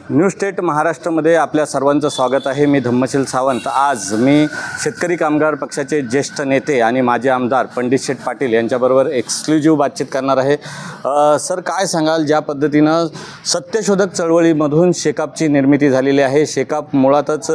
New state महाराष्ट्रामध्ये आपल्या सर्वांचं स्वागत आहे। मी धम्मशील सावंत। आज मी शेतकरी कामगार पक्षाचे ज्येष्ठ नेते आणि माजी आमदार पंडित शेठ पाटील यांच्याबरोबर एक्सक्लुझिव्ह बातचीत करणार आहे। सर, काय सांगाल, ज्या पद्धतीनं सत्यशोधक चळवळीमधून शेकापची निर्मिती झालेली आहे। शेकाप मुळातच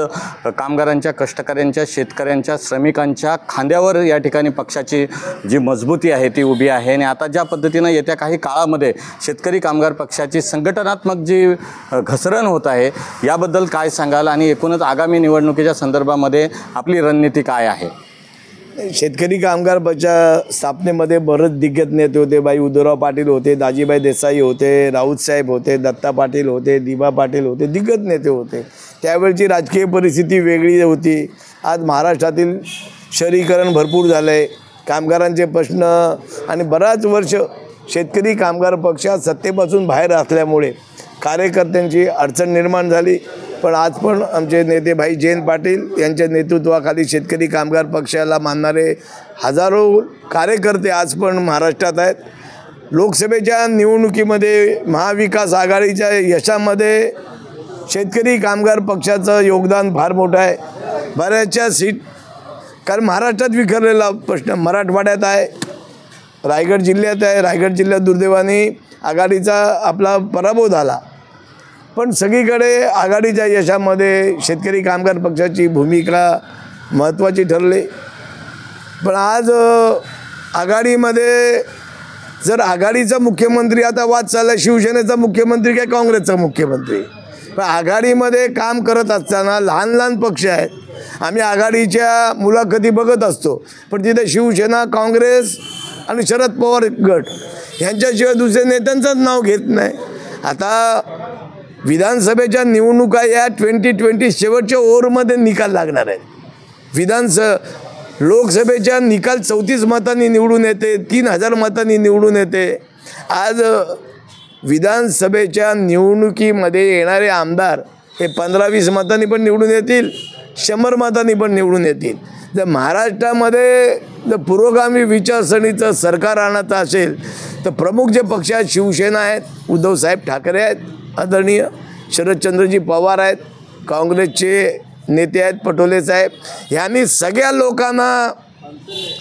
कामगारांच्या, कष्टकऱ्यांच्या, शेतकऱ्यांच्या, श्रमिकांच्या खांद्यावर या ठिकाणी पक्षाची जी मजबूती आहे ती उभी आहे आणि आता ज्या पद्धतीनं येत्या काही काळामध्ये शेतकरी कामगार पक्षाची संघटनात्मक जी घसरण होत आहे याबद्दल काय सांगाल आणि एकूणच आगामी निवडणुकीच्या संदर्भामध्ये आपली रणनीती काय आहे? शेतकरी कामगार पक्ष स्थापनेमध्ये बरेच दिग्गज नेते होते। भाई उद्धवराव पाटील होते, दाजीभाई देसाई होते, राऊत साहेब होते, दत्ता पाटील होते, दिबा पाटील होते, दिग्गज नेते होते। त्यावेळची राजकीय परिस्थिती वेगळी होती। आज महाराष्ट्रातील शहरीकरण भरपूर झालं आहे, कामगारांचे प्रश्न आणि बराच वर्ष शेतकरी कामगार पक्षात सत्तेपासून बाहेर असल्यामुळे कार्यकर्त्यांची अडचण निर्माण झाली। पण आज पण आमचे नेते भाई जयंत पाटील यांच्या नेतृत्वाखाली शेतकरी कामगार पक्षाला मानणारे हजारो कार्यकर्ते आज पण महाराष्ट्रात आहेत। लोकसभेच्या निवडणुकीमध्ये महाविकास आघाडीच्या यशामध्ये शेतकरी कामगार पक्षाचं योगदान फार मोठं आहे। बऱ्याचशा सीट, कारण महाराष्ट्रात विखरलेला प्रश्न मराठवाड्यात आहे, रायगड जिल्ह्यात आहे। रायगड जिल्ह्यात दुर्दैवाने आघाडीचा आपला पराभव झाला, पण सगळीकडे आघाडीच्या यशामध्ये शेतकरी कामगार पक्षाची भूमिका महत्त्वाची ठरली। पण आज आघाडीमध्ये जर आघाडीचा मुख्यमंत्री, आता वाद चालला शिवसेनेचा मुख्यमंत्री काय काँग्रेसचा मुख्यमंत्री, पण आघाडीमध्ये काम करत असताना लहान लहान पक्ष आहेत। आम्ही आघाडीच्या मुलाखती बघत असतो, पण तिथे शिवसेना, काँग्रेस आणि शरद पवार गट यांच्याशिवाय दुसऱ्या नेत्यांचंच नाव घेत नाही। आता विधानसभेच्या निवडणुका या 2020 शेवटच्या ओव्हरमध्ये निकाल लागणार आहेत। लोकसभेच्या निकाल 34 मतांनी निवडून येते, 3000 मतांनी निवडून येते। आज विधानसभेच्या निवडणुकीमध्ये येणारे आमदार हे 15-20 मतांनी पण निवडून येतील, 100 मतांनी पण निवडून येतील। जर महाराष्ट्रामध्ये जर पुरोगामी विचारसरणीचं सरकार आणायचं असेल तर प्रमुख जे पक्ष आहेत, शिवसेना आहेत, उद्धवसाहेब ठाकरे आहेत आदरणीय, शरदचंद्रजी पवार आहेत, काँग्रेसचे नेते आहेत पटोले साहेब, यांनी सगळ्या लोकांना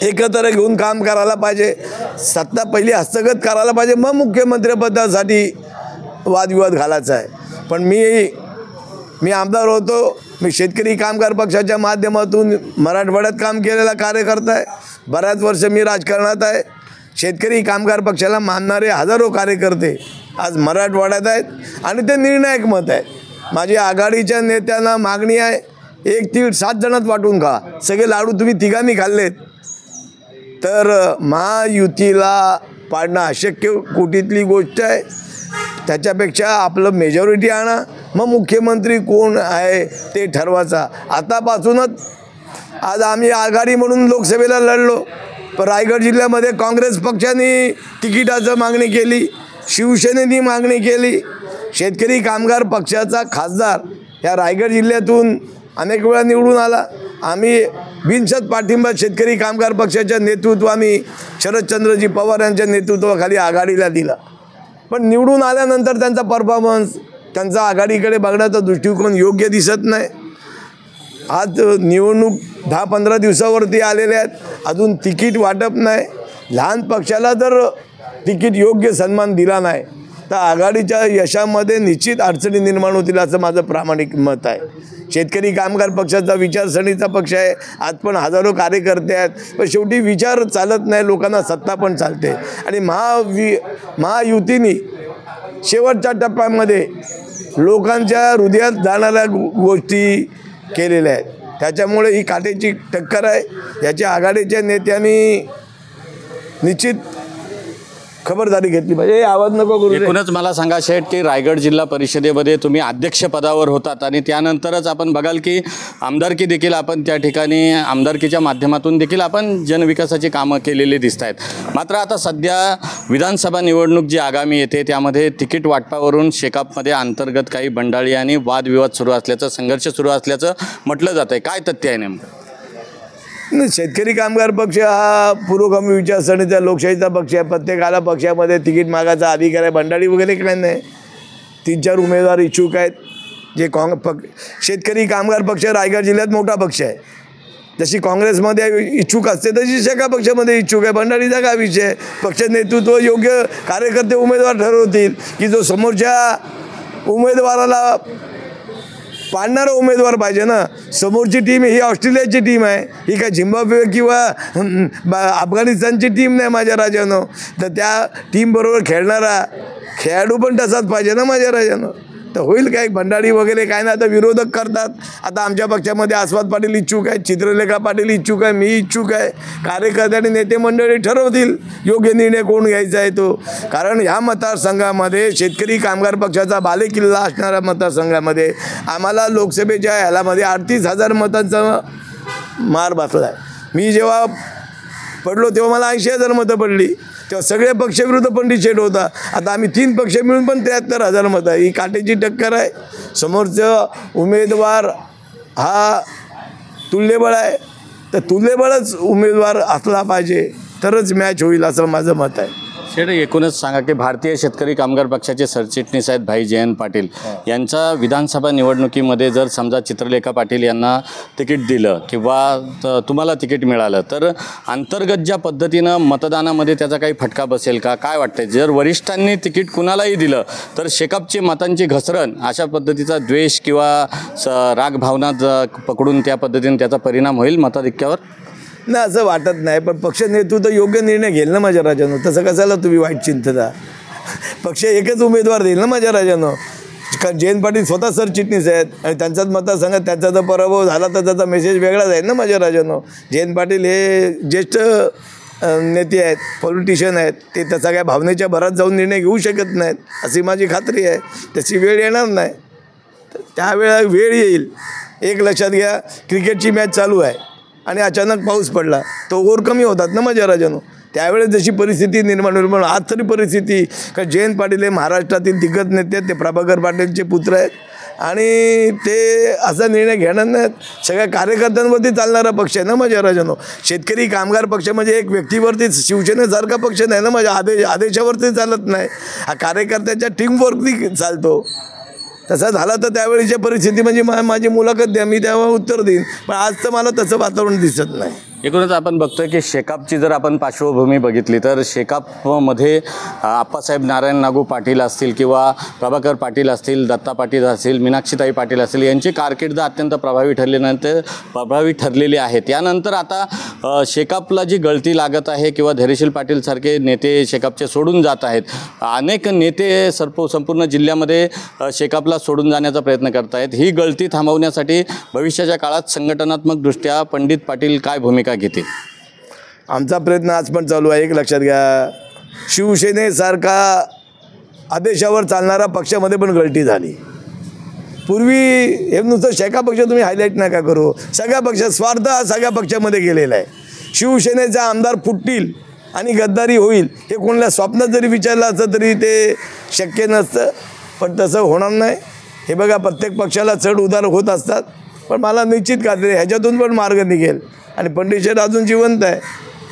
एकत्र घेऊन काम करायला पाहिजे। सत्ता पहिली हस्तगत करायला पाहिजे, मग मुख्यमंत्रीपदासाठी वादविवाद घालायचा आहे। पण मी आमदार होतो, मी शेतकरी कामगार पक्षाच्या माध्यमातून मराठवाड्यात काम केलेला कार्यकर्ता आहे। बऱ्याच वर्ष मी राजकारणात आहे। शेतकरी कामगार पक्षाला मानणारे हजारो कार्यकर्ते आज मराठवाड्यात आहेत आणि ते निर्णायक मत आहे। माझी आघाडीच्या नेत्यांना मागणी आहे, 1 तीळ 7 जणात वाटून खा। सगळे लाडू तुम्ही तिघांनी खाल्लेत तर महायुतीला पाडणं अशक्य कोटीतली गोष्ट आहे। त्याच्यापेक्षा आपलं मेजॉरिटी आणा, मग मुख्यमंत्री कोण आहे ते ठरवायचा। आतापासूनच आज आम्ही आघाडी म्हणून लोकसभेला लढलो, पण रायगड जिल्ह्यामध्ये काँग्रेस पक्षाने तिकिटाचं मागणी केली, शिवसेनेने मागणी केली। शेतकरी कामगार पक्षाचा खासदार या रायगड जिल्ह्यातून अनेक वेळा निवडून आला। आम्ही बिनशर्त पाठिंबा शेतकरी कामगार पक्षाच्या नेतृत्वाने शरदचंद्रजी पवार यांच्या नेतृत्वाखाली आघाडीला दिला, पण निवडून आल्यानंतर त्यांचा परफॉर्मन्स, त्यांचा आघाडीकडे बघण्याचा दृष्टिकोन योग्य दिसत नाही। आज निवडणूक 10-15 दिवसावरती आलेले आहेत, अजून तिकीट वाटप नाही। लहान पक्षाला जर तिकीट योग्य सन्मान दिला नाही तर आघाडीच्या यशामध्ये निश्चित अडचणी निर्माण होतील असं माझं प्रामाणिक मत आहे। शेतकरी कामगार पक्षाचा विचारसरणीचा पक्ष आहे, आज पण हजारो कार्यकर्ते आहेत, पण शेवटी विचार चालत नाही, लोकांना सत्ता पण चालते। आणि महायुतीने शेवटच्या टप्प्यामध्ये लोकांच्या हृदयात जाणाऱ्या गोष्टी केलेल्या आहेत, त्याच्यामुळे ही काटेची टक्कर आहे। याच्या आघाडीच्या नेत्यांनी निश्चित खबरदारी घेतली पाहिजे। आवाज नको करू। एकूणच मला सांगा शेठ, की रायगड जिल्हा परिषदेमध्ये तुम्ही अध्यक्षपदावर होतात आणि त्यानंतरच आपण बघाल की आमदारकी देखील आपण त्या ठिकाणी आमदारकीच्या माध्यमातून देखील आपण जनविकासाची कामं केलेली दिसत आहेत। मात्र आता सध्या विधानसभा निवडणूक जी आगामी येते त्यामध्ये तिकीट वाटपावरून शेकापमध्ये अंतर्गत काही बंडाळी आणि वादविवाद सुरू असल्याचं, संघर्ष सुरू असल्याचं म्हटलं जातं आहे। काय तथ्य आहे नेमकं? नाही, शेतकरी कामगार पक्ष हा पुरोगामी विचारसरणीचा लोकशाहीचा पक्ष आहे. प्रत्येकाला पक्षामध्ये तिकीट मागायचा अधिकार आहे. भंडारी वगैरे काही नाही. 3-4 उमेदवार इच्छुक आहेत जे शेतकरी कामगार पक्ष रायगड जिल्ह्यात मोठा पक्ष आहे. जशी काँग्रेसमध्ये इच्छुक असते तशी शेका पक्षामध्ये इच्छुक आहे. भंडारीचा काय विषय? पक्ष नेतृत्व योग्य कार्यकर्ते उमेदवार ठरवतील की जो समोरच्या उमेदवाराला पाडणारा उमेदवार पाहिजे ना. समोरची टीम ही ऑस्ट्रेलियाची टीम आहे, ही काय झिम्बाब्वे किंवा अफगाणिस्तानची टीम नाही माझ्या राजानं. तर त्या टीमबरोबर खेळणारा खेळाडू पण तसाच पाहिजे ना माझ्या राजानं. तर होईल काय? भंडारी वगैरे काय ना आता विरोधक करतात. आता आमच्या पक्षामध्ये आस्वाद पाटील इच्छुक आहेत, चित्रलेखा पाटील इच्छुक आहे, मी इच्छुक आहे. कार्यकर्ते आणि नेते मंडळी ठरवतील योग्य निर्णय कोण घ्यायचा आहे तो. कारण ह्या मतदारसंघामध्ये शेतकरी कामगार पक्षाचा बालेकिल्ला असणाऱ्या मतदारसंघामध्ये आम्हाला लोकसभेच्या ह्यालामध्ये 38,000 मतांचा मार बसला आहे. मी जेव्हा पडलो तेव्हा मला 80,000 मतं पडली. तेव्हा सगळे पक्षविरुद्ध पंडित शेट होता. आता आम्ही 3 पक्ष मिळून पण 73,000 मतं आहे. ही काटेची टक्कर आहे. समोरचं उमेदवार हा तुल्यबळ आहे. तर तुल्यबळच उमेदवार असला पाहिजे तरच मॅच होईल असं माझं मत आहे. शेठ, एकूणच सांगा की भारतीय शेतकरी कामगार पक्षाचे सरचिटणीस आहेत भाई जयंत पाटील यांचा विधानसभा निवडणुकीमध्ये जर समजा चित्रलेखा पाटील यांना तिकीट दिलं किंवा तुम्हाला तिकीट मिळालं तर अंतर्गत ज्या पद्धतीनं मतदानामध्ये त्याचा काही फटका बसेल का? काय वाटतं? जर वरिष्ठांनी तिकीट कुणालाही दिलं तर शेकापची मतांची घसरण अशा पद्धतीचा द्वेष किंवा राग भावना पकडून त्या पद्धतीने त्याचा परिणाम होईल मताधिक्यावर? नाही, असं वाटत नाही. पण पक्ष नेतृत्व योग्य निर्णय घेईल ना माझ्या राजानं. तसं कशाला तुम्ही वाईट चिंतता? पक्ष एकच उमेदवार देईल ना माझ्या राजानं. कारण जयंत पाटील स्वतः सरचिटणीस आहेत आणि त्यांच्याच मतदारसंघात त्यांचा जर पराभव झाला तर त्याचा मेसेज वेगळाच आहे ना माझ्या राजानं. जयंत पाटील हे ज्येष्ठ नेते आहेत, पॉलिटिशियन आहेत. ते त्याचा काय भावनेच्या भरात जाऊन निर्णय घेऊ शकत नाहीत अशी माझी खात्री आहे. त्याची वेळ येणार नाही. त्यावेळेला वेळ येईल. एक लक्षात घ्या, क्रिकेटची मॅच चालू आहे आणि अचानक पाऊस पडला तर ओव्हर कमी होतात ना माझ्या राजानं. त्यावेळेस जशी परिस्थिती निर्माण आज तरी परिस्थिती का जयंत पाटील हे महाराष्ट्रातील दिग्गज नेते आहेत. ते प्रभाकर पाटीलचे पुत्र आहेत आणि ते असा निर्णय घेणार नाहीत. सगळ्या कार्यकर्त्यांवरती चालणारा पक्ष आहे ना माझ्या राजानं. शेतकरी कामगार पक्ष म्हणजे एक व्यक्तीवरती शिवसेनेसारखा पक्ष नाही ना माझ्या. आदेशावरती चालत नाही. हा कार्यकर्त्याच्या टीमवरती चालतो. तसा झाला तर त्यावेळीच्या परिस्थिती म्हणजे माझी मुलाखत द्या, मी तेव्हा उत्तर देईन. पण आज तर मला तसं वातावरण दिसत नाही. एकूणच आपण बघतोय की शेकापची जर आपण पार्श्वभूमी बघितली तर शेकापमध्ये आप्पासाहेब नारायण नागू पाटील असतील किंवा प्रभाकर पाटील असतील, दत्ता पाटील असतील, मीनाक्षीताई पाटील असतील यांची कारकीर्द अत्यंत प्रभावी ठरलेली आहे. त्यानंतर आता शेकापला जी गळती लागत आहे किंवा धैर्यशील पाटीलसारखे नेते शेकापचे सोडून जात आहेत. अनेक नेते संपूर्ण जिल्ह्यामध्ये शेकापला सोडून जाण्याचा प्रयत्न करत आहेत. ही गळती थांबवण्यासाठी भविष्याच्या काळात संघटनात्मकदृष्ट्या पंडित पाटील काय भूमिका घेते? आमचा प्रयत्न आज पण चालू आहे. एक लक्षात घ्या, शिवसेनेसारखा आदेशावर चालणारा पक्षामध्ये पण गळती झाली. पूर्वी हे नुसतं शेका पक्ष तुम्ही हायलाईट नका करू. सगळ्या पक्षात स्वार्थ हा सगळ्या पक्षामध्ये गेलेला आहे. शिवसेनेचा आमदार फुटतील आणि गद्दारी होईल हे कोणाला स्वप्नात जरी विचारलं असतं तरी ते शक्य नसतं. पण तसं होणार नाही. हे बघा, प्रत्येक पक्षाला चढ उतार होत असतात. पण मला निश्चित खात्री आहे ह्याच्यातून पण मार्ग निघेल. आणि पंडित शेठ अजून जिवंत आहे,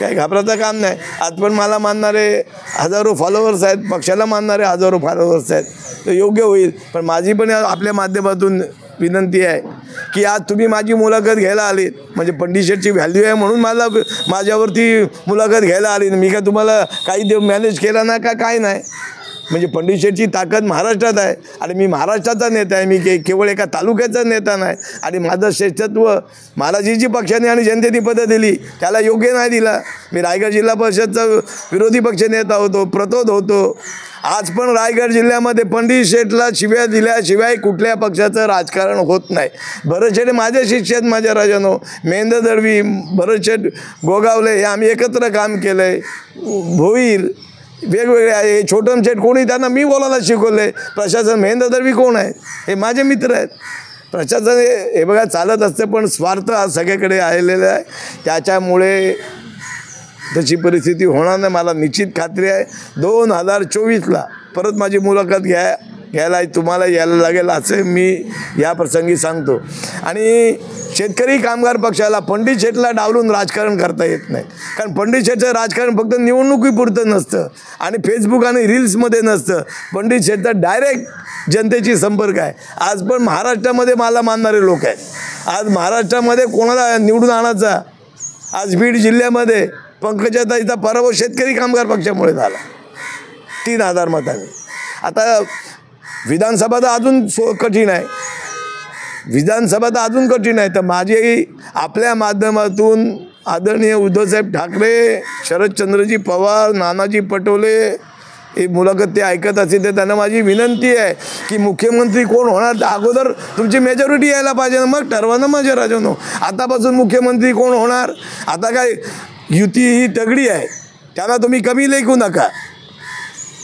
काही घाबराचं काम नाही. आज पण मला मानणारे हजारो फॉलोअर्स आहेत, पक्षाला मानणारे हजारो फॉलोअर्स आहेत. तर योग्य होईल. पण माझी पण आपल्या माध्यमातून विनंती आहे की आज तुम्ही माझी मुलाखत घ्यायला आलीत म्हणजे पंडित शेठची व्हॅल्यू आहे म्हणून माझ्यावरती मुलाखत घ्यायला आली. मी काय तुम्हाला काही मॅनेज केला ना का काय नाही. म्हणजे पंडित शेठची ताकद महाराष्ट्रात आहे आणि मी महाराष्ट्राचा नेता आहे. मी केवळ एका तालुक्याचा नेता नाही. आणि माझं श्रेष्ठत्व मला जी पक्षाने आणि जनतेने पदं दिली त्याला योग्य नाही दिला. मी रायगड जिल्हा परिषदचा विरोधी पक्ष नेता होतो, प्रतोद होतो. आज पण रायगड जिल्ह्यामध्ये पंडित शेठला शिव्या दिल्याशिवाय कुठल्या पक्षाचं राजकारण होत नाही. भरत शेठ माझे शिष्य आहेत माझ्या राजानो. महेंद्र दळवी, भरत शेठ गोगावले हे आम्ही एकत्र काम केलं आहे. भोईर वेगवेगळे आहे. छोटम शेठ कोणी त्यांना मी बोलायला शिकवलं आहे. प्रशासन महेंद्र दळवी कोण आहे? हे माझे मित्र आहेत. प्रशासन हे बघा चालत असतं पण स्वार्थ हा सगळीकडे आलेला आहे. त्याच्यामुळे तशी परिस्थिती होणार नाही. मला निश्चित खात्री आहे 2024ला परत माझी मुलाखत घ्या. घ्यायला तुम्हाला यायला लागेल असं मी या प्रसंगी सांगतो. आणि शेतकरी कामगार पक्षाला पंडित शेठला डावलून राजकारण करता येत नाही. कारण पंडित शेठचं राजकारण फक्त निवडणुकीपुरतं नसतं आणि फेसबुक आणि रील्समध्ये नसतं. पंडित शेठचा डायरेक्ट जनतेची संपर्क आहे. आज पण महाराष्ट्रामध्ये मला मानणारे लोक आहेत. आज महाराष्ट्रामध्ये कोणाला निवडून आणायचा, आज बीड जिल्ह्यामध्ये पंकजाताईचा पराभव शेतकरी कामगार पक्षामुळे झाला 3000 मतांनी. आता विधानसभा तर अजून कठीण आहे, विधानसभा तर अजून कठीण आहे. तर माझी आपल्या माध्यमातून आदरणीय उद्धवसाहेब ठाकरे, शरदचंद्रजी पवार, नानाजी पटोले ही मुलाखत ते ऐकत असतील तर त्यांना माझी विनंती आहे की मुख्यमंत्री कोण होणार अगोदर तुमची मेजॉरिटी यायला पाहिजे, मग ठरवा ना माझ्या राजानो. आतापासून मुख्यमंत्री कोण होणार, आता काय युती ही तगडी आहे, त्यांना तुम्ही कमी लेखू नका.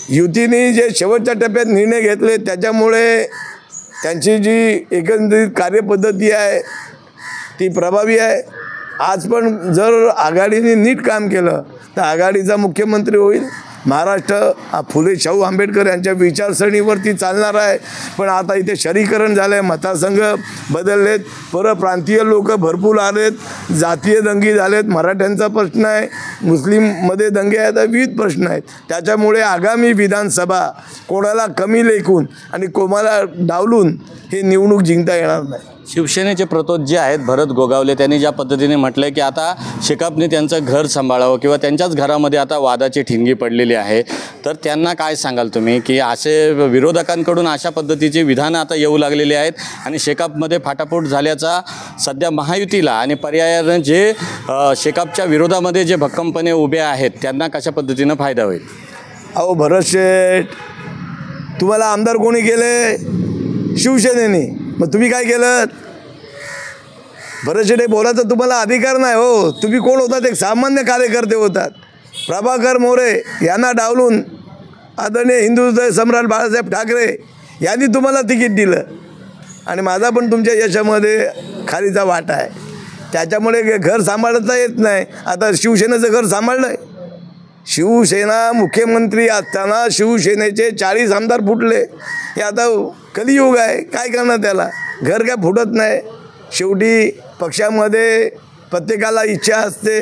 युतीने जे शेवटच्या टप्प्यात निर्णय घेतले त्याच्यामुळे त्यांची जी एकंदरीत कार्यपद्धती आहे ती प्रभावी आहे. आज पण जर आघाडीने नीट काम केलं तर आघाडीचा मुख्यमंत्री होईल. महाराष्ट्र हा फुले शाहू आंबेडकर यांच्या विचारसरणीवरती चालणार आहे. पण आता इथे शहरीकरण झालं आहे, मतदारसंघ बदललेत, परप्रांतीय लोक भरपूर आलेत, जातीय दंगे झालेत, मराठ्यांचा प्रश्न आहे, मुस्लिममध्ये दंगे आहेत, विविध प्रश्न आहेत. त्याच्यामुळे आगामी विधानसभा कोणाला कमी लेखून आणि कोणाला डावलून हे निवडणूक जिंकता येणार नाही. शिवसेनेचे प्रतोद जे आहेत भरत गोगावले त्यांनी ज्या पद्धतीने म्हटलं की आता शेकापने त्यांचं घर सांभाळावं किंवा त्यांच्याच घरामध्ये आता वादाची ठिणगी पडलेली आहे, तर त्यांना काय सांगाल तुम्ही की असे विरोधकांकडून अशा पद्धतीची विधानं आता येऊ लागलेली आहेत आणि शेकापमध्ये फाटाफूट झाल्याचा सध्या महायुतीला आणि पर्यायानं जे शेकापच्या विरोधामध्ये जे भक्कमपणे उभे आहेत त्यांना कशा पद्धतीनं फायदा होईल? अहो भरत शेठ, तुम्हाला आमदार कोणी केले? शिवसेनेने. मग तुम्ही काय केलं? भरत शेठ बोलायचा तुम्हाला अधिकार नाही हो. तुम्ही कोण होतात? एक सामान्य कार्यकर्ते होतात. प्रभाकर मोरे यांना डावलून आदरणीय हिंदू सम्राट बाळासाहेब ठाकरे यांनी तुम्हाला तिकीट दिलं आणि माझा पण तुमच्या यशामध्ये खालीचा वाटा आहे. त्याच्यामुळे घर सांभाळता येत नाही. आता शिवसेनेचं घर सांभाळलं आहे. शिवसेना मुख्यमंत्री असताना शिवसेनेचे 40 आमदार फुटले. हे आता कलियुग आहे, काय करणार त्याला? घर काय फुटत नाही. शेवटी पक्षामध्ये प्रत्येकाला इच्छा असते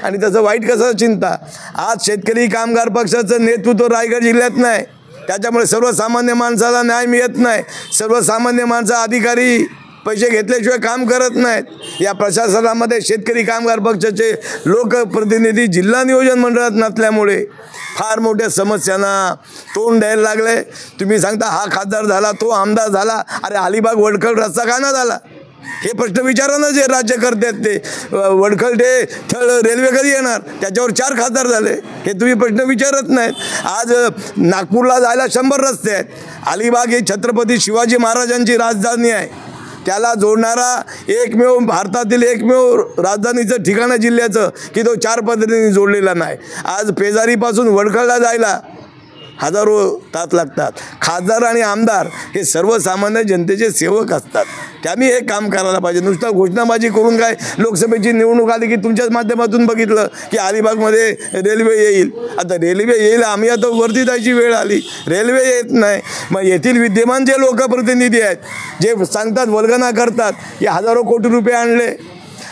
आणि त्याचं वाईट कसं चिंता. आज शेतकरी कामगार पक्षाचं नेतृत्व रायगड जिल्ह्यात नाही, त्याच्यामुळे सर्वसामान्य माणसाला न्याय मिळत नाही. सर्वसामान्य माणसं अधिकारी पैसे घेतल्याशिवाय काम करत नाहीत. या प्रशासनामध्ये शेतकरी कामगार पक्षाचे लोकप्रतिनिधी जिल्हा नियोजन मंडळात नसल्यामुळे फार मोठ्या समस्यांना तोंड द्यायला लागले. तुम्ही सांगता हा खासदार झाला, तो आमदार झाला, अरे अलिबाग वडखल रस्ता का ना झाला? हे प्रश्न विचारा ना जे राज्य करतात ते. वडखल ते थळ रेल्वे कधी येणार? त्याच्यावर 4 खासदार झाले. हे तुम्ही प्रश्न विचारत नाहीत. आज नागपूरला जायला 100 रस्ते आहेत. अलिबाग ही छत्रपती शिवाजी महाराजांची राजधानी आहे. त्याला जोडणारा एकमेव भारतातील एकमेव राजधानीचं ठिकाण जिल्ह्याचं की तो 4 पद्धतीने जोडलेला नाही. आज पेजारीपासून वडखळला जायला हजारो तास लागतात. खासदार आणि आमदार हे सर्वसामान्य जनतेचे सेवक असतात. त्यांनी हे काम करायला पाहिजे. नुसतं घोषणाबाजी करून काय लोकसभेची निवडणूक आली की तुमच्याच माध्यमातून बघितलं की अलिबागमध्ये रेल्वे येईल. आता रेल्वे येईल, आम्ही आता वरती जायची वेळ आली, रेल्वे येत नाही. मग येथील विद्यमान जे लोकप्रतिनिधी आहेत जे सांगतात वल्गना करतात की हजारो कोटी रुपये आणले.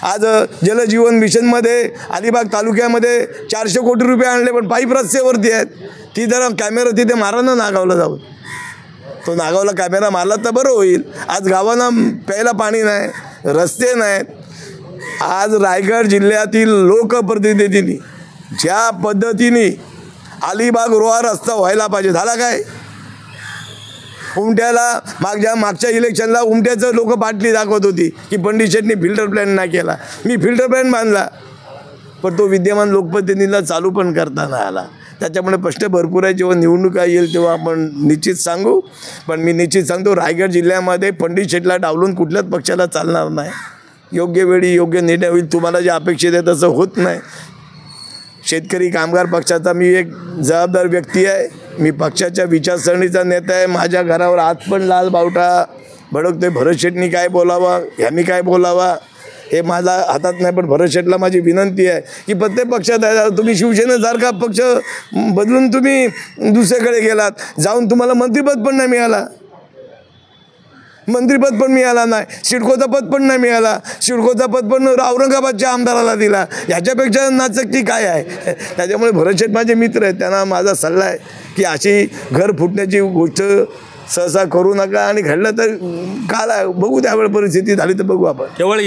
आज जलजीवन मिशनमध्ये अलिबाग तालुक्यामध्ये 400 कोटी रुपये आणले, पण पाईप रस्त्यावरती आहेत. ती जरा कॅमेरा तिथे मारा ना नागावला जाऊन. तो नागावला कॅमेरा मारला तर बरं होईल. आज गावांना प्यायला पाणी नाही, रस्ते नाहीत. आज रायगड जिल्ह्यातील लोकप्रतिनिधींनी ज्या पद्धतीने अलिबाग रोहा रस्ता व्हायला पाहिजे झाला काय? उमट्याला मागच्या इलेक्शनला उमट्याचं लोक पाटली दाखवत होती की पंडित शेठनी फिल्टर प्लॅन नाही केला. मी फिल्टर प्लॅन बांधला, पण तो विद्यमान लोकप्रतिनिधीला चालू पण करता नाही आला. त्याच्यामुळे प्रश्न भरपूर आहे. जेव्हा निवडणुका येईल तेव्हा आपण निश्चित सांगू. पण मी निश्चित सांगतो रायगड जिल्ह्यामध्ये पंडित शेठला डावलून कुठल्याच पक्षाला चालणार नाही. योग्य वेळी योग्य निर्णय होईल. तुम्हाला जे अपेक्षित आहे तसं होत नाही. शेतकरी कामगार पक्षाचा मी एक जबाबदार व्यक्ती आहे. मी पक्षाच्या विचारसरणीचा नेता आहे. माझ्या घरावर आज पण लाल बावटा भडकते. भरत शेठनी काय बोलावा, ह्यांनी काय बोलावा. हे माझा हातात नाही, पण भरत शेठला माझी विनंती आहे की प्रत्येक पक्षात आहे, तुम्ही शिवसेनेसारखा पक्ष बदलून तुम्ही दुसऱ्याकडे गेलात, जाऊन तुम्हाला मंत्रिपद पण नाही मिळाला, मंत्रिपद पण मिळाला नाही, सिडकोचं पद पण नाही मिळाला, सिडकोचं पद पण औरंगाबादच्या आमदाराला दिला, ह्याच्यापेक्षा नाचक्की काय आहे. त्याच्यामुळे भरत शेठ माझे मित्र आहेत, त्यांना माझा सल्ला आहे की अशी घर फुटण्याची गोष्ट सहसा करू नका, आणि घडलं तर काल बघू, त्यावेळेस परिस्थिती झाली तर बघू आपण. केवळ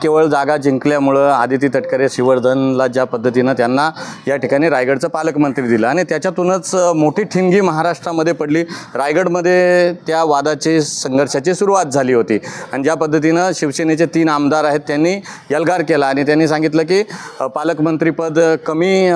केवळ जागा जिंकल्यामुळं आदिती तटकरे श्रीवर्धनला ज्या पद्धतीनं त्यांना या ठिकाणी रायगडचं पालकमंत्री दिलं आणि त्याच्यातूनच मोठी ठिणगी महाराष्ट्रामध्ये पडली. रायगडमध्ये त्या वादाची संघर्षाची सुरुवात झाली होती आणि ज्या पद्धतीनं शिवसेनेचे 3 आमदार आहेत त्यांनी एल्गार केला आणि त्यांनी सांगितलं की पालकमंत्रीपद कमी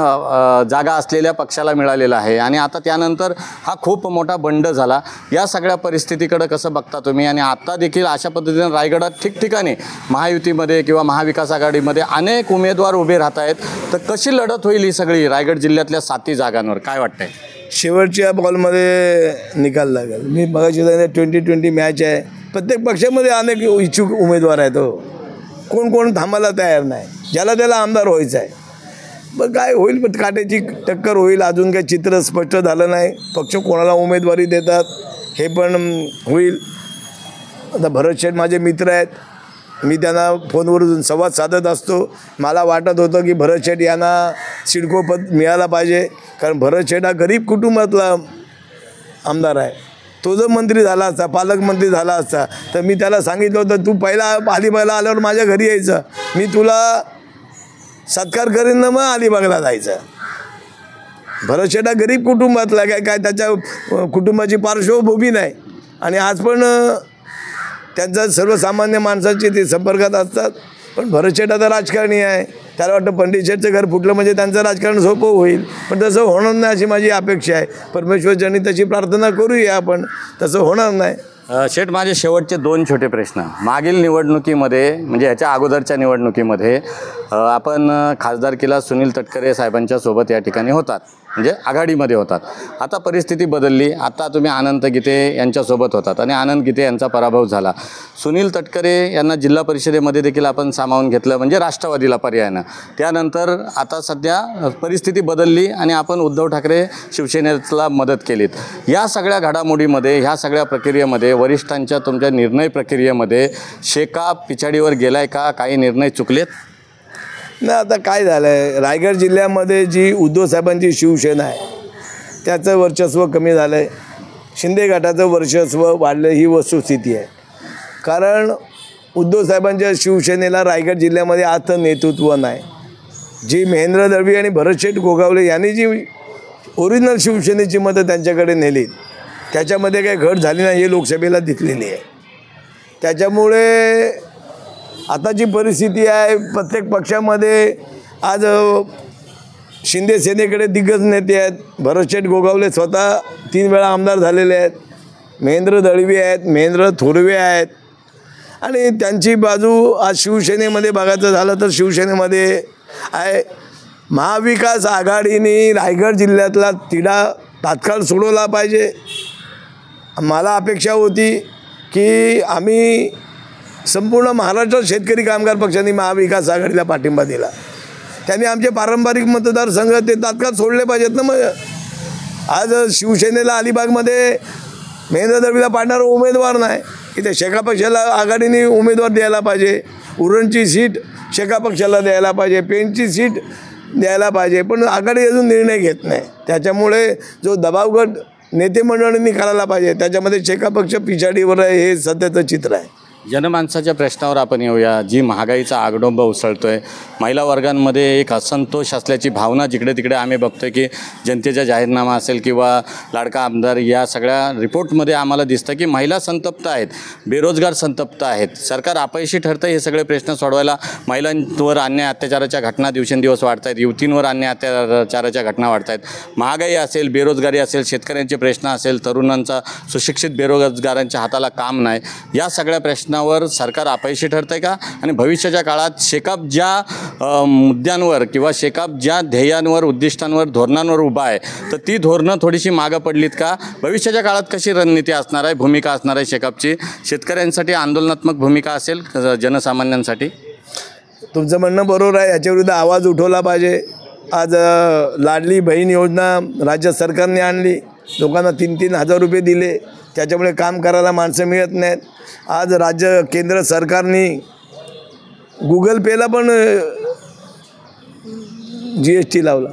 जागा असलेल्या पक्षाला मिळालेलं आहे आणि आता त्यानंतर हा खूप मोठा बंड झाला. या सगळ्या परिस्थितीकडे कसं बघता तुम्ही? आणि आता देखील अशा पद्धतीने रायगडात ठिकठिकाणी महायुतीमध्ये किंवा महाविकास आघाडीमध्ये अनेक उमेदवार उभे राहत आहेत, तर कशी लढत होईल ही सगळी रायगड जिल्ह्यातल्या 7 जागांवर, काय वाटतंय? शेवटच्या बॉलमध्ये निकाल लागेल. मी मगाशी 20-20 मॅच आहे, प्रत्येक पक्षामध्ये अनेक इच्छुक उमेदवार आहेत. कोण कोण थांबायला तयार नाही, ज्याला त्याला आमदार व्हायचं आहे. पण काय होईल, पण काट्याची टक्कर होईल. अजून काही चित्र स्पष्ट झालं नाही, पक्ष कोणाला उमेदवारी देतात हे पण होईल. आता भरत शेठ माझे मित्र आहेत, मी त्यांना फोनवरून संवाद साधत असतो. मला वाटत होतं की भरत शेठ यांना सिडको पद मिळाला पाहिजे, कारण भरत शेठ हा गरीब कुटुंबातला आमदार आहे. तो जर मंत्री झाला असता, पालकमंत्री झाला असता, तर मी त्याला सांगितलं होतं तू पहिला अलिबागला आल्यावर माझ्या घरी यायचं, मी तुला सत्कार करीन ना, मग अलिबागला जायचं. भरत शेठ हा गरीब कुटुंबातला काय त्याच्या कुटुंबाची पार्श्वभूमी नाही, आणि आज पण त्यांचा सर्वसामान्य माणसाचे ते संपर्कात असतात. पण भरत शेठ आता राजकारणी आहे, त्याला वाटतं पंडित शेठचं घर फुटलं म्हणजे त्यांचं राजकारण सोपं होईल, पण तसं होणार नाही अशी माझी अपेक्षा आहे. परमेश्वरच्यांनी तशी प्रार्थना करूया, आपण तसं होणार नाही. शेठ, माझे शेवटचे 2 छोटे प्रश्न. मागील निवडणुकीमध्ये म्हणजे ह्याच्या अगोदरच्या निवडणुकीमध्ये आपण खासदारकीला सुनील तटकरे साहेबांच्या सोबत या ठिकाणी होतात, म्हणजे आघाडीमध्ये होतात. आता परिस्थिती बदलली, आता तुम्ही अनंत गीते यांच्यासोबत होतात आणि अनंत गीते यांचा पराभव झाला. सुनील तटकरे यांना जिल्हा परिषदेमध्ये देखील आपण सामावून घेतलं, म्हणजे राष्ट्रवादीला पर्यायानं. त्यानंतर आता सध्या परिस्थिती बदलली आणि आपण उद्धव ठाकरे शिवसेनेला मदत केलीत. या सगळ्या घडामोडीमध्ये, ह्या सगळ्या प्रक्रियेमध्ये, वरिष्ठांच्या तुमच्या निर्णय प्रक्रियेमध्ये शेका पिछाडीवर गेलाय का? काही निर्णय चुकलेत? नाही, आता काय झालं आहे, रायगड जिल्ह्यामध्ये जी उद्धव साहेबांची शिवसेना आहे त्याचं वर्चस्व कमी झालं आहे, शिंदे गटाचं वर्चस्व वाढलं, ही वस्तुस्थिती आहे. कारण उद्धव साहेबांच्या शिवसेनेला रायगड जिल्ह्यामध्ये आता नेतृत्व नाही. जी महेंद्र दळवी आणि भरत शेठ गोगावले यांनी जी ओरिजिनल शिवसेनेची मतं त्यांच्याकडे नेली, त्याच्यामध्ये काही घट झाली नाही, हे लोकसभेला दिसलेली आहे. त्याच्यामुळे आता जी परिस्थिती आहे, प्रत्येक पक्षामध्ये आज शिंदे सेनेकडे दिग्गज नेते आहेत. भरत शेठ गोगावले स्वतः 3 वेळा आमदार झालेले आहेत, महेंद्र दळवी आहेत, महेंद्र थोरवे आहेत, आणि त्यांची बाजू आज शिवसेनेमध्ये बघायचं झालं तर शिवसेनेमध्ये आहे. महाविकास आघाडीने रायगड जिल्ह्यातला तिढा तात्काळ सोडवला पाहिजे. मला अपेक्षा होती की आम्ही संपूर्ण महाराष्ट्रात शेतकरी कामगार पक्षांनी महाविकास आघाडीला पाठिंबा दिला, त्यांनी आमचे पारंपरिक मतदारसंघ ते तात्काळ सोडले पाहिजेत ना. मग आज शिवसेनेला अलिबागमध्ये महेंद्र दळवीला पाडणारा उमेदवार नाही, इथे शेका पक्षाला आघाडीने उमेदवार द्यायला पाहिजे, उरणची सीट शेका पक्षाला द्यायला पाहिजे, पेणची सीट द्यायला पाहिजे, पण आघाडी अजून निर्णय घेत नाही. त्याच्यामुळे जो दबावगट नेते मंडळींनी करायला पाहिजे, त्याच्यामध्ये शेका पक्ष पिछाडीवर आहे, हे सध्याचं चित्र आहे. जनमानसाच्या प्रश्नावर आपण येऊया. जी महागाईचा आगडोंब उसळतोय, महिला वर्गांमध्ये एक असंतोष असल्याची भावना जिकडे तिकडे आम्ही बघतोय की जनतेचा जाहीरनामा असेल किंवा लाडका आमदार, या सगळ्या रिपोर्टमध्ये आम्हाला दिसतं की महिला संतप्त आहेत, बेरोजगार संतप्त आहेत. सरकार अपयशी ठरतं हे सगळे प्रश्न सोडवायला. महिलांवर अन्याय अत्याचाराच्या घटना दिवसेंदिवस वाढत आहेत, युवतींवर अन्याय अत्याचाराच्या घटना वाढत आहेत. महागाई असेल, बेरोजगारी असेल, शेतकऱ्यांचे प्रश्न असेल, तरुणांचा सुशिक्षित बेरोजगारांच्या हाताला काम नाही, या सगळ्या प्रश्न प्रश्नावर सरकार अपयशी ठरतंय का? आणि भविष्याच्या काळात शेकाप ज्या मुद्द्यांवर किंवा शेकाप ज्या ध्येयांवर, उद्दिष्टांवर, धोरणांवर उभा आहे, तर ती धोरणं थोडीशी मागं पडलीत का? भविष्याच्या काळात कशी रणनीती असणार आहे, भूमिका असणार आहे शेकापची? शेतकऱ्यांसाठी आंदोलनात्मक भूमिका असेल, जनसामान्यांसाठी? तुमचं म्हणणं बरोबर आहे. याच्याविरुद्ध आवाज उठवला पाहिजे. आज लाडली बहीण योजना राज्य सरकारने आणली, लोकांना 3-3 हजार रुपये दिले, त्याच्यामुळे काम करायला माणसं मिळत नाहीत. आज केंद्र सरकारने गुगल पेला पण GST लावला.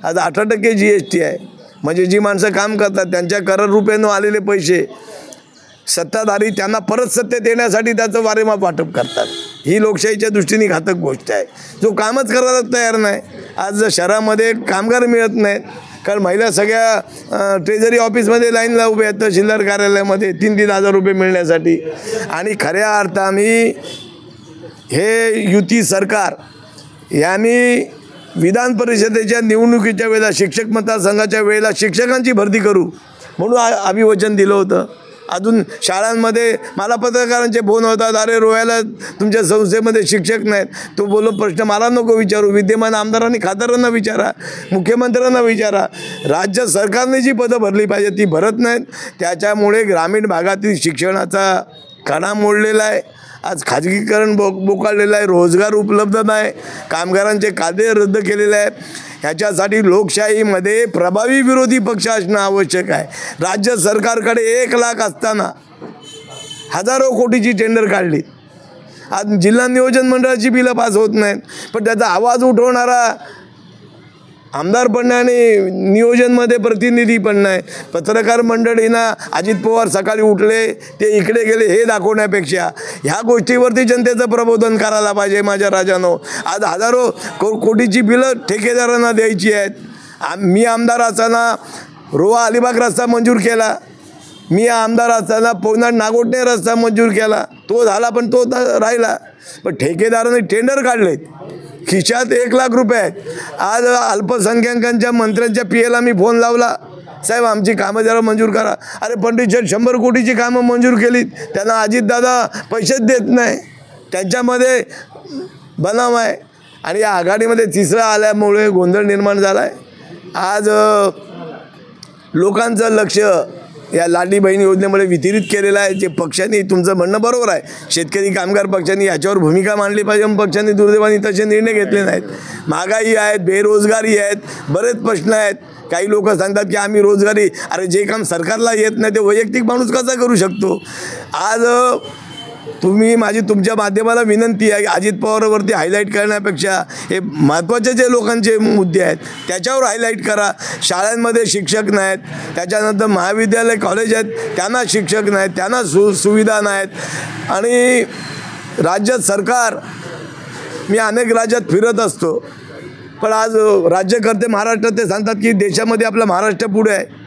आज 18% GST आहे. म्हणजे जी माणसं काम करतात त्यांच्या कर रुपयानं आलेले पैसे सत्ताधारी त्यांना परत सत्तेत येण्यासाठी त्याचं वारेमाप वाटप करतात. ही लोकशाहीच्या दृष्टीने घातक गोष्ट आहे. जो कामच करायला तयार नाही. आज शहरामध्ये कामगार मिळत नाहीत, कारण महिला सगळ्या ट्रेझरी ऑफिसमध्ये लाईनला उभे आहेत, तहसीलदार कार्यालयामध्ये 3-3 हजार रुपये मिळण्यासाठी. आणि खऱ्या अर्थाने हे युती सरकार यांनी विधान परिषदेच्या निवडणुकीच्या वेळेला, शिक्षक मतदारसंघाच्या वेळेला शिक्षकांची भरती करू म्हणून अभिवचन दिलं होतं. अजून शाळांमध्ये मला पत्रकारांचे फोन होतात, अरे रोयाला तुमच्या संस्थेमध्ये शिक्षक नाहीत. तो बोललो प्रश्न मला नको विचारू, विद्यमान आमदारांनी खासदारांना विचारा, मुख्यमंत्र्यांना विचारा. राज्य सरकारने जी पदं भरली पाहिजे ती भरत नाहीत. त्याच्यामुळे ग्रामीण भागातील शिक्षणाचा कणा मोडलेला आहे. आज खाजगीकरण बोकाळलेलं आहे, रोजगार उपलब्ध नाही, कामगारांचे कायदे रद्द केलेले आहेत. ह्याच्यासाठी लोकशाहीमध्ये प्रभावी विरोधी पक्ष असणं आवश्यक आहे. राज्य सरकारकडे 1 लाख असताना हजारो कोटीची टेंडर काढली. आज जिल्हा नियोजन मंडळाची बिलं पास होत नाहीत, पण त्याचा आवाज उठवणारा आमदार पण नाही आणि नियोजनमध्ये प्रतिनिधी पण नाही. पत्रकार मंडळींना अजित पवार सकाळी उठले ते इकडे गेले हे दाखवण्यापेक्षा ह्या गोष्टीवरती जनतेचं प्रबोधन करायला पाहिजे. माझ्या राजानो, आज हजारो कोटीची बिलं ठेकेदारांना द्यायची आहेत. मी आमदार असताना रोहा अलिबाग रस्ता मंजूर केला, मी आमदार असताना पवनार नागोठणे रस्ता मंजूर केला, तो झाला पण तो राहिला. पण ठेकेदारांनी टेंडर काढले, खिशात 1 लाख रुपये आहेत. आज अल्पसंख्याकांच्या मंत्र्यांच्या PAला मी फोन लावला, साहेब आमची कामं जरा मंजूर करा. अरे पंडित शेठ 100 कोटीची कामं मंजूर केलीत, त्यांना अजितदादा पैसेच देत नाही. त्यांच्यामध्ये बनाव आहे. आणि या आघाडीमध्ये तिसरा आल्यामुळे गोंधळ निर्माण झाला आहे. आज लोकांचं लक्ष या लाडली बहीण योजनेमुळे वितरित केलेलं आहे. जे पक्षांनी, तुमचं म्हणणं बरोबर आहे, शेतकरी कामगार पक्षांनी याच्यावर भूमिका मांडली पाहिजे, पण पक्षांनी दुर्दैवाने तसे निर्णय घेतले नाहीत. महागाई आहेत, बेरोजगारी आहेत, बरेच प्रश्न आहेत. काही लोक सांगतात की आम्ही रोजगारी, अरे जे काम सरकारला येत नाही ते वैयक्तिक माणूस कसा करू शकतो? आज माझी तुमच्या माध्यमाला विनंती आहे, अजित पवारवरती हायलाईट करण्यापेक्षा हे महत्त्वाचे जे लोकांचे मुद्दे आहेत त्याच्यावर हायलाईट करा. शाळांमध्ये शिक्षक नाहीत, त्याच्यानंतर महाविद्यालय कॉलेज आहेत त्यांना शिक्षक नाहीत, त्यांना सुविधा नाहीत. आणि राज्य सरकार, मी अनेक राज्यात फिरत असतो, पण आज राज्यकर्ते महाराष्ट्रात ते सांगतात की देशामध्ये आपला महाराष्ट्र पुढे आहे.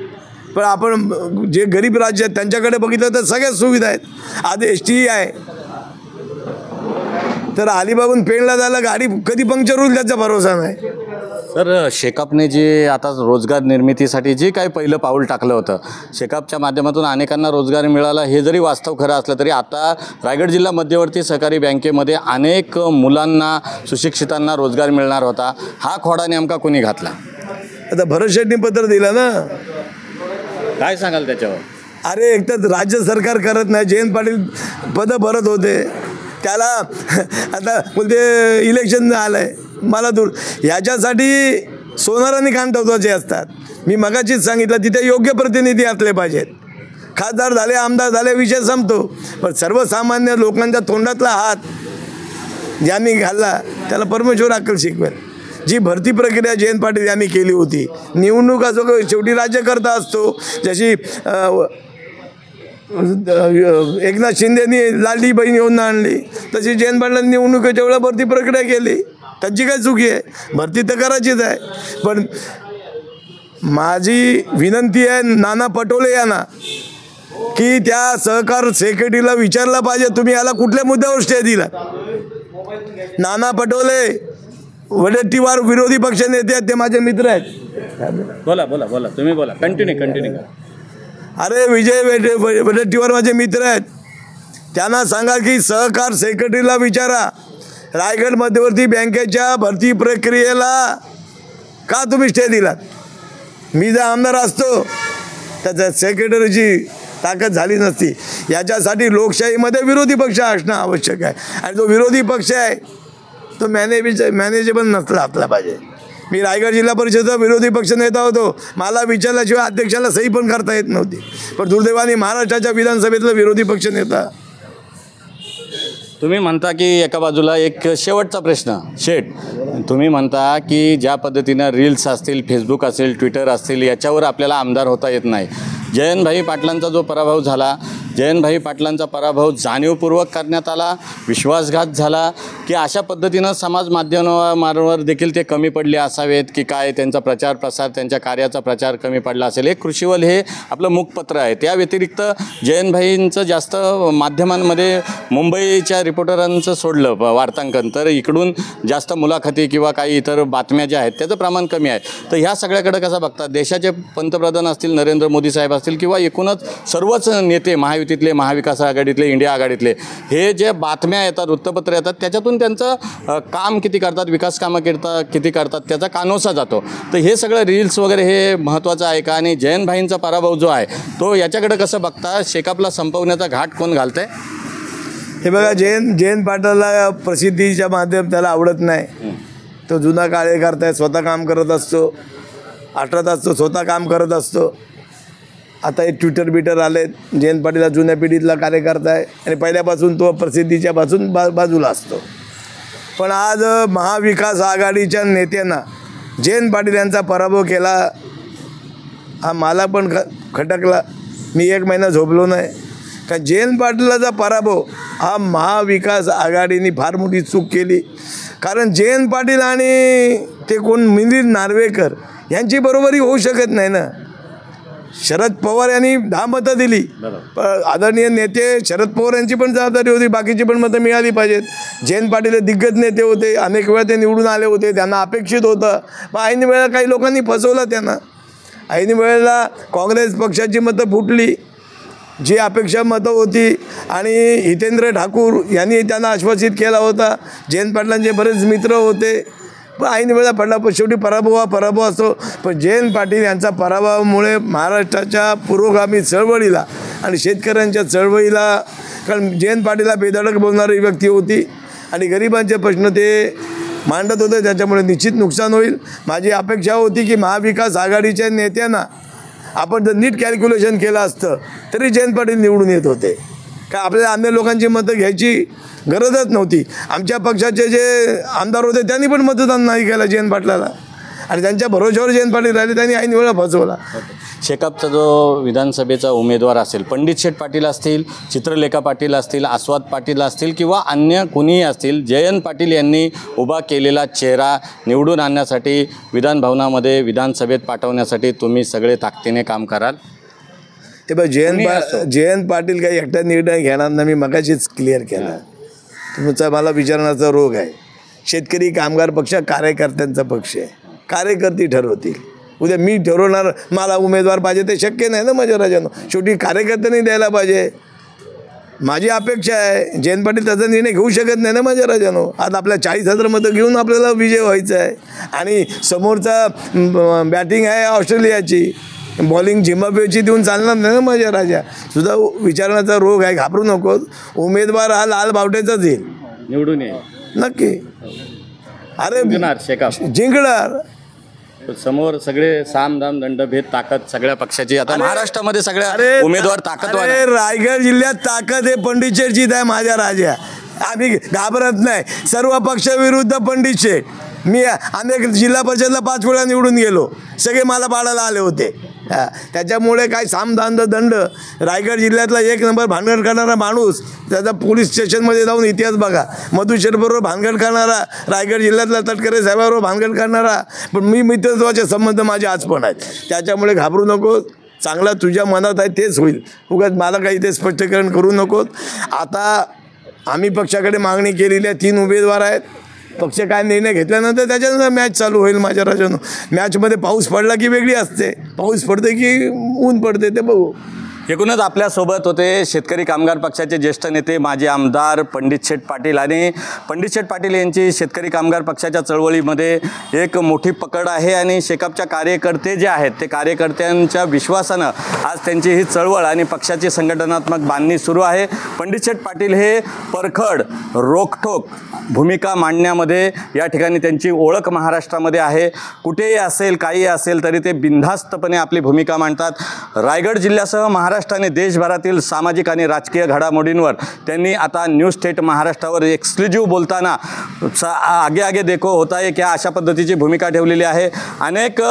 पण आपण जे गरीब राज्य आहेत त्यांच्याकडे बघितलं तर सगळ्या सुविधा आहेत. आज ST आहे, तर अलिबागून पेणला जायला गाडी कधी पंक्चर होईल त्याचा भरोसा नाही. तर शेकापने जे आता रोजगार निर्मितीसाठी जे काही पहिलं पाऊल टाकलं होतं, शेकापच्या माध्यमातून अनेकांना रोजगार मिळाला, हे जरी वास्तव खरं असलं तरी आता रायगड जिल्हा मध्यवर्ती सहकारी बँकेमध्ये अनेक मुलांना, सुशिक्षितांना रोजगार मिळणार होता. हा खोडा नेमका कोणी घातला? आता भरत शेट्टी पत्र दिलं ना, काय सांगाल त्याच्यावर? अरे एक तर राज्य सरकार करत नाही. जयंत पाटील पदं भरत होते, त्याला आता बोलते इलेक्शन आलं आहे, मला ह्याच्यासाठी सोनारांनी कान ठेवताचे असतात. मी मगाशीच सांगितलं तिथे योग्य प्रतिनिधी असले पाहिजेत. खासदार झाले, आमदार झाले, विषय संपतो. पण सर्वसामान्य लोकांच्या तोंडातला हात ज्यांनी घालला त्याला परमेश्वर अक्कल शिकवेल. जी भरती प्रक्रिया जयंत पाटील यांनी केली होती, निवडणूक असो, शेवटी राज्यकर्ता असतो. जशी एकनाथ शिंदेनी लाडली बहीण योजना आणली, तशी जयंत पाटलांनी निवडणुकीच्या वेळेला भरती प्रक्रिया केली. त्यांची काय चुकी आहे? भरती तर करायचीच आहे. पण माझी विनंती आहे नाना पटोले यांना की त्या सहकार सेक्रेटरीला विचारलं पाहिजे, तुम्ही याला कुठल्या मुद्द्यावर स्टे दिला? नाना पटोले वडेट्टीवार विरोधी पक्ष नेते आहेत, ते माझे मित्र आहेत. बोला बोला बोला, तुम्ही बोला, कंटिन्यू. अरे विजय वडेट्टीवार माझे मित्र आहेत. त्यांना सांगा की सहकार सेक्रेटरीला विचारा, रायगड मध्यवर्ती बँकेच्या भरती प्रक्रियेला का तुम्ही स्टे दिलात? मी जर आमदार असतो तर त्या सेक्रेटरीची ताकद झाली नसती. याच्यासाठी लोकशाहीमध्ये विरोधी पक्ष असणं आवश्यक आहे, आणि जो विरोधी पक्ष आहे तो मॅनेजेबल नसला असला पाहिजे. मी रायगड जिल्हा परिषदेचा विरोधी पक्ष नेता होतो. मला विचारल्याशिवाय अध्यक्षाला सही पण करता येत नव्हती, पण दुर्दैवाने महाराष्ट्राच्या विधानसभेतला विरोधी पक्ष नेता. तुम्ही म्हणता की एका बाजूला एक शेवटचा प्रश्न शेठ, तुम्ही म्हणता की ज्या पद्धतीनं रील्स असतील, फेसबुक असेल, ट्विटर असतील, याच्यावर आपल्याला आमदार होता येत नाही. जयंतभाई पाटलांचा जो पराभव झाला, जयंतभाई पाटलांचा पराभव जाणीवपूर्वक करण्यात आला, विश्वासघात झाला, की अशा पद्धतीनं समाज माध्यमांवर देखील ते कमी पडले असावेत की काय, त्यांचा प्रचार प्रसार, त्यांच्या कार्याचा प्रचार कमी पडला असेल. एक कृषीवल हे आपलं मुखपत्र आहे. त्या व्यतिरिक्त जयंतभाईंचं जास्त माध्यमांमध्ये मुंबईच्या रिपोर्टरांचं सोडलं वार्तांकन, तर इकडून जास्त मुलाखती किंवा काही इतर बातम्या ज्या आहेत त्याचं प्रमाण कमी आहे. तर ह्या सगळ्याकडे कसं बघतात? देशाचे पंतप्रधान असतील, नरेंद्र मोदी साहेब असतील, किंवा एकूणच सर्वच नेते महायुतीतले, महाविकास आघाडीतले, इंडिया आघाडीतले, हे जे बातम्या येतात, वृत्तपत्र येतात, त्याच्यातून त्यांचं काम किती करतात, विकास कामं किती करतात, त्याचा कानोसा जातो. तर हे सगळं रील्स वगैरे हे महत्त्वाचं आहे का? आणि जयंतभाईंचा पराभव जो आहे तो याच्याकडे कसं बघता? शेकापला संपवण्याचा घाट कोण घालतंय? हे बघा, जयंत पाटलाला प्रसिद्धीच्या माध्यम त्याला आवडत नाही. तो जुना कार्यकर्ता आहे, स्वतः काम करत असतो, आठवत असतो, स्वतः काम करत असतो. आता हे ट्विटर आले. जयंत पाटील हा जुन्या पिढीतला कार्यकर्ता आहे आणि पहिल्यापासून तो प्रसिद्धीच्या बाजूला असतो. पण आज महाविकास आघाडीच्या नेत्यांना जयंत पाटील यांचा पराभव केला, हा मला पण खटकला. मी 1 महिना झोपलो नाही. का जयंत पाटलाचा पराभव हा महाविकास आघाडीने फार मोठी चूक केली. कारण जयंत पाटील आणि ते कोण मिलिंद नार्वेकर यांची बरोबरी होऊ शकत नाही ना. शरद पवार यांनी 10 मतं दिली, पण आदरणीय नेते शरद पवार यांची पण जबाबदारी होती, बाकीची पण मतं मिळाली पाहिजेत. जयंत पाटील हे दिग्गज नेते होते, अनेक वेळा ते निवडून आले होते, त्यांना अपेक्षित होतं. पण ऐन वेळेला काही लोकांनी फसवलं त्यांना. ऐन वेळेला काँग्रेस पक्षाची मतं फुटली, जी अपेक्षा मतं होती, आणि हितेंद्र ठाकूर यांनी त्यांना आश्वासित केला होता. जयंत पाटलांचे बरेच मित्र होते, पण ऐन वेळेला पडला. पण शेवटी पराभव असतो. पण जयंत पाटील यांचा पराभवामुळे महाराष्ट्राच्या पुरोगामी चळवळीला आणि शेतकऱ्यांच्या चळवळीला, कारण जयंत पाटीलला बेधडक बोलणारी व्यक्ती होती आणि गरिबांचे प्रश्न ते मांडत होते, त्याच्यामुळे निश्चित नुकसान होईल. माझी अपेक्षा होती की महाविकास आघाडीच्या नेत्यांना आपण जर नीट कॅल्क्युलेशन केलं असतं तरी जयंत पाटील निवडून येत होते. का आपल्याला अन्य लोकांची मतं घ्यायची गरजच नव्हती. आमच्या पक्षाचे जे आमदार होते त्यांनी पण मतदान नाही केलं जयंत पाटलाला, आणि त्यांच्या भरोश्यावर जयंत पाटील राहिले, त्यांनी ऐन वेळा फसवला. शेकापचा जो विधानसभेचा उमेदवार असेल, पंडित शेठ पाटील असतील, चित्रलेखा पाटील असतील, आस्वाद पाटील असतील, किंवा अन्य कुणीही असतील, जयंत पाटील यांनी उभा केलेला चेहरा निवडून आणण्यासाठी, विधान भवनामध्ये विधानसभेत पाठवण्यासाठी तुम्ही सगळे ताकदीने काम कराल? ते बघ, जयंत पाटील काही एकटा निर्णय घेणार नाही. मी मगाशीच क्लिअर केला. तुमचा मला विचारण्याचा रोग आहे. शेतकरी कामगार पक्ष कार्यकर्त्यांचा पक्ष आहे, कार्यकर्ते ठरवतील. उद्या मी ठरवणार मला उमेदवार पाहिजे ते शक्य नाही ना माझ्या राजानं. शेवटी कार्यकर्त्यांनी द्यायला पाहिजे. माझी अपेक्षा आहे जयंत पाटील त्याचा निर्णय घेऊ शकत नाही ना माझ्या राजानो. आज आपल्या 40,000 मतं घेऊन आपल्याला विजय व्हायचा आहे, आणि समोरचा बॅटिंग आहे ऑस्ट्रेलियाची, बॉलिंग झिम्बाब्वेची देऊन चालणार नाही ना माझ्या राजा. सुद्धा विचारण्याचा रोग आहे, घाबरू नको. उमेदवार हा लाल बावट्याचाच येईल, निवडून येईल नक्की. अरे जिंकणार. समोर सगळे साम दाम दंडभेद ताकद सगळ्या पक्षाची आता महाराष्ट्रामध्ये सगळ्या उमेदवार ताकदवान. रायगड जिल्ह्यात ताकद हे पंडित शेठचीच आहे माझ्या राजा. आम्ही घाबरत नाही. सर्व पक्ष विरुद्ध पंडित शेठ. मी अनेक जिल्हा परिषदला 5 वेळा निवडून गेलो, सगळे मला पाडायला आले होते. त्याच्यामुळे काय सामदान दंड. रायगड जिल्ह्यातला 1 नंबर भानगड करणारा माणूस, त्याचा पोलीस स्टेशनमध्ये जाऊन इतिहास बघा. मधु शेठबरोबर भानगड करणारा, रायगड जिल्ह्यातला तटकरे साहेबाबरोबर भानगड करणारा. पण मी मित्रत्वाचे संबंध माझे आज पण आहेत. त्याच्यामुळे घाबरू नको. चांगला तुझ्या मनात आहे तेच होईल. उगाच मला काही ते स्पष्टीकरण करू नकोत. आता आम्ही पक्षाकडे मागणी केलेली आहे. 3 उमेदवार आहेत. पक्ष काय निर्णय घेतल्यानंतर त्याच्यानंतर मॅच चालू होईल माझ्या राजानं. मॅचमध्ये पाऊस पडला की वेगळी असते, पाऊस पडते की ऊन पडते ते बघू. एकूणच आपल्यासोबत होते शेतकरी कामगार पक्षाचे ज्येष्ठ नेते माजी आमदार पंडित शेठ पाटील आणि पंडित शेठ पाटील यांची शेतकरी कामगार पक्षाच्या चळवळीमध्ये एक मोठी पकड आहे आणि शेकापच्या कार्यकर्ते जे आहेत ते कार्यकर्त्यांच्या विश्वासानं आज त्यांची ही चळवळ आणि पक्षाची संघटनात्मक बांधणी सुरू आहे। पंडित शेठ पाटील हे परखड रोखठोक भूमिका मांडण्यामध्ये या ठिकाणी त्यांची ओळख महाराष्ट्रामध्ये आहे। कुठेही असेल काही असेल तरी ते बिनधास्तपणे आपली भूमिका मांडतात। रायगड जिल्ह्यासह महाराष्ट्राने देशभरातील सामाजिक आणि राजकीय घडामोडींवर त्यांनी आता न्यूज स्टेट महाराष्ट्रावर एक्सक्लुझिव्ह बोलताना आगे आगे देखो होता है क्या अशा पद्धतीची भूमिका ठेवलेली आहे। अनेक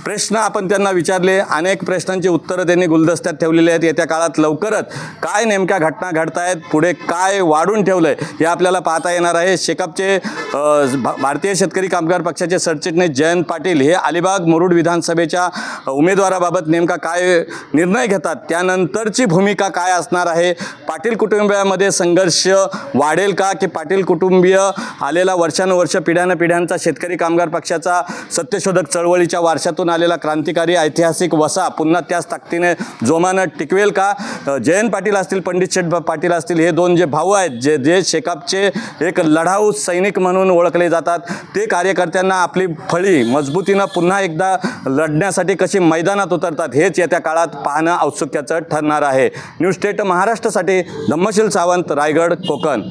प्रश्न आपण त्यांना विचारले, अनेक प्रश्नांची उत्तरं त्यांनी गुलदस्त्यात ठेवलेली आहेत। येत्या काळात लवकरच काय नेमक्या घटना घडत आहेत, पुढे काय वाढून ठेवलं आहे हे आपल्याला पाहता येणार आहे। शेकापचे भारतीय शेतकरी कामगार पक्षाचे सरचिटणीस जयंत पाटील हे अलिबाग मुरुड विधानसभेच्या उमेदवाराबाबत नेमका काय निर्णय घेतात, त्यानंतरची भूमिका काय असणार आहे। पाटील कुटुंबियामध्ये संघर्ष वाढेल का की पाटील कुटुंबीय आलेला वर्षानुवर्ष पिढ्यानपिढ्यांचा शेतकरी कामगार पक्षाचा सत्यशोधक चळवळीच्या वारशातून आलेला क्रांतिकारी ऐतिहासिक वसा पुन्हा त्याच ताकदीने जोमानं टिकवेल का। जयंत पाटील असतील, पंडित शेठ पाटील असतील, हे दोन जे भाऊ आहेत जे शेकापचे एक लढाऊ सैनिक म्हणून ओळखले जातात, ते कार्यकर्त्यांना आपली फळी मजबूतीनं पुन्हा एकदा लढण्यासाठी कशी मैदानात उतरतात हेच येत्या काळात पाहणं औत्सुक्याचं ठरणार आहे। न्यूज स्टेट महाराष्ट्रासाठी धम्मशील सावंत, रायगड, कोकण।